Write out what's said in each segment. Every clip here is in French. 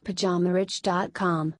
PajamaRich.com.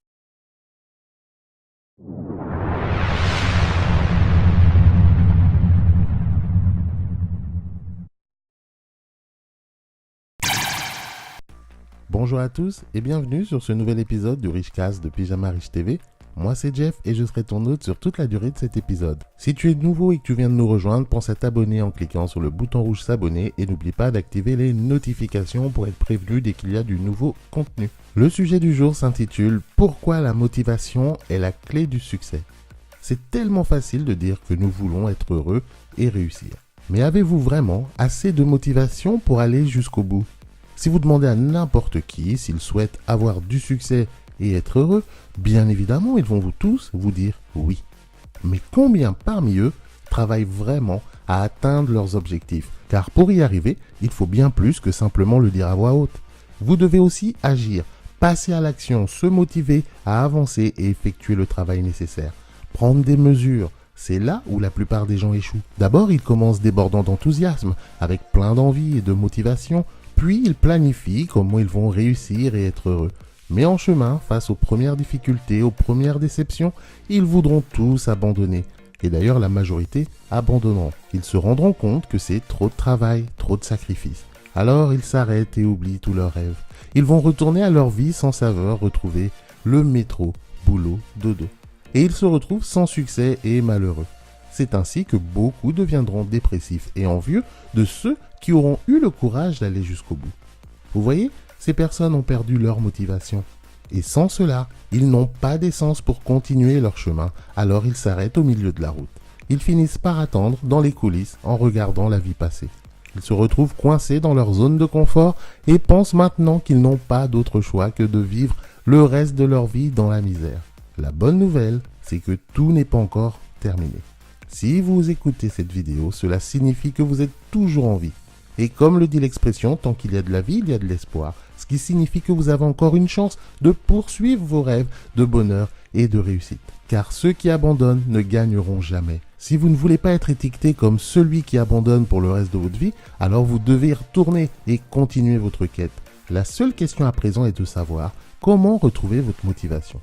Bonjour à tous et bienvenue sur ce nouvel épisode du Richcast de Pyjama Rich TV. Moi c'est Jeff et je serai ton hôte sur toute la durée de cet épisode. Si tu es nouveau et que tu viens de nous rejoindre, pense à t'abonner en cliquant sur le bouton rouge s'abonner et n'oublie pas d'activer les notifications pour être prévenu dès qu'il y a du nouveau contenu. Le sujet du jour s'intitule « Pourquoi la motivation est la clé du succès ?» C'est tellement facile de dire que nous voulons être heureux et réussir. Mais avez-vous vraiment assez de motivation pour aller jusqu'au bout ? Si vous demandez à n'importe qui s'il souhaite avoir du succès et être heureux, bien évidemment, ils vont tous vous dire oui. Mais combien parmi eux travaillent vraiment à atteindre leurs objectifs ? Car pour y arriver, il faut bien plus que simplement le dire à voix haute. Vous devez aussi agir, passer à l'action, se motiver à avancer et effectuer le travail nécessaire. Prendre des mesures, c'est là où la plupart des gens échouent. D'abord, ils commencent débordant d'enthousiasme, avec plein d'envie et de motivation, puis ils planifient comment ils vont réussir et être heureux. Mais en chemin, face aux premières difficultés, aux premières déceptions, ils voudront tous abandonner. Et d'ailleurs, la majorité abandonneront. Ils se rendront compte que c'est trop de travail, trop de sacrifices. Alors, ils s'arrêtent et oublient tous leurs rêves. Ils vont retourner à leur vie sans saveur, retrouver le métro, boulot, dodo. Et ils se retrouvent sans succès et malheureux. C'est ainsi que beaucoup deviendront dépressifs et envieux de ceux qui auront eu le courage d'aller jusqu'au bout. Vous voyez, ces personnes ont perdu leur motivation. Et sans cela, ils n'ont pas d'essence pour continuer leur chemin, alors ils s'arrêtent au milieu de la route. Ils finissent par attendre dans les coulisses en regardant la vie passer. Ils se retrouvent coincés dans leur zone de confort et pensent maintenant qu'ils n'ont pas d'autre choix que de vivre le reste de leur vie dans la misère. La bonne nouvelle, c'est que tout n'est pas encore terminé. Si vous écoutez cette vidéo, cela signifie que vous êtes toujours en vie. Et comme le dit l'expression, tant qu'il y a de la vie, il y a de l'espoir. Ce qui signifie que vous avez encore une chance de poursuivre vos rêves de bonheur et de réussite. Car ceux qui abandonnent ne gagneront jamais. Si vous ne voulez pas être étiqueté comme celui qui abandonne pour le reste de votre vie, alors vous devez y retourner et continuer votre quête. La seule question à présent est de savoir comment retrouver votre motivation.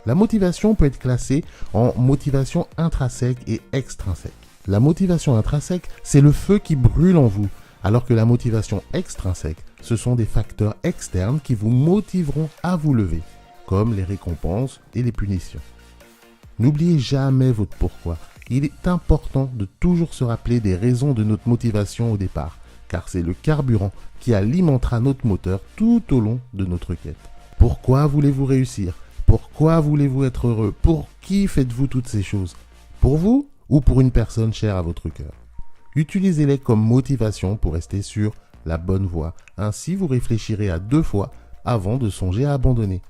La motivation peut être classée en motivation intrinsèque et extrinsèque. La motivation intrinsèque, c'est le feu qui brûle en vous, alors que la motivation extrinsèque, ce sont des facteurs externes qui vous motiveront à vous lever, comme les récompenses et les punitions. N'oubliez jamais votre pourquoi. Il est important de toujours se rappeler des raisons de notre motivation au départ, car c'est le carburant qui alimentera notre moteur tout au long de notre quête. Pourquoi voulez-vous réussir ? Pourquoi voulez-vous être heureux ? Pour qui faites-vous toutes ces choses ? Pour vous ou pour une personne chère à votre cœur ? Utilisez-les comme motivation pour rester sur la bonne voie. Ainsi, vous réfléchirez à 2 fois avant de songer à abandonner.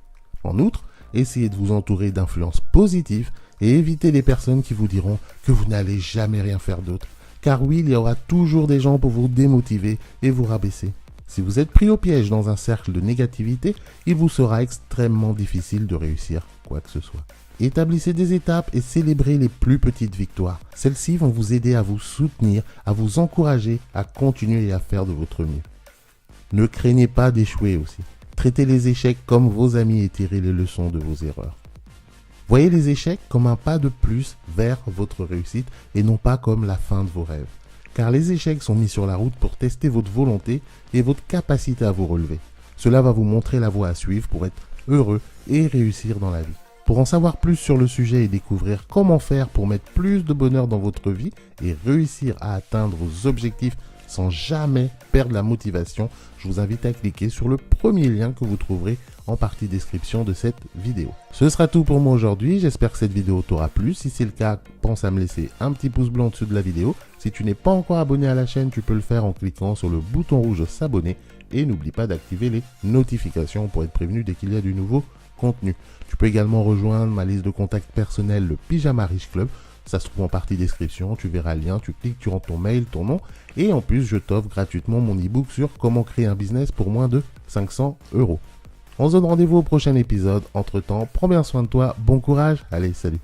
En outre, essayez de vous entourer d'influences positives et évitez les personnes qui vous diront que vous n'allez jamais rien faire d'autre. Car oui, il y aura toujours des gens pour vous démotiver et vous rabaisser. Si vous êtes pris au piège dans un cercle de négativité, il vous sera extrêmement difficile de réussir quoi que ce soit. Établissez des étapes et célébrez les plus petites victoires. Celles-ci vont vous aider à vous soutenir, à vous encourager à continuer et à faire de votre mieux. Ne craignez pas d'échouer aussi. Traitez les échecs comme vos amis et tirez les leçons de vos erreurs. Voyez les échecs comme un pas de plus vers votre réussite et non pas comme la fin de vos rêves. Car les échecs sont mis sur la route pour tester votre volonté et votre capacité à vous relever. Cela va vous montrer la voie à suivre pour être heureux et réussir dans la vie. Pour en savoir plus sur le sujet et découvrir comment faire pour mettre plus de bonheur dans votre vie et réussir à atteindre vos objectifs sans jamais perdre la motivation, je vous invite à cliquer sur le premier lien que vous trouverez en partie description de cette vidéo. Ce sera tout pour moi aujourd'hui, j'espère que cette vidéo t'aura plu. Si c'est le cas, pense à me laisser un petit pouce bleu en dessous de la vidéo. Si tu n'es pas encore abonné à la chaîne, tu peux le faire en cliquant sur le bouton rouge s'abonner et n'oublie pas d'activer les notifications pour être prévenu dès qu'il y a du nouveau contenu. Tu peux également rejoindre ma liste de contacts personnels, le Pyjama Rich Club. Ça se trouve en partie description, tu verras le lien, tu cliques, tu rentres ton mail, ton nom. Et en plus, je t'offre gratuitement mon e-book sur comment créer un business pour moins de 500 €. On se donne rendez-vous au prochain épisode. Entre temps, prends bien soin de toi, bon courage, allez, salut.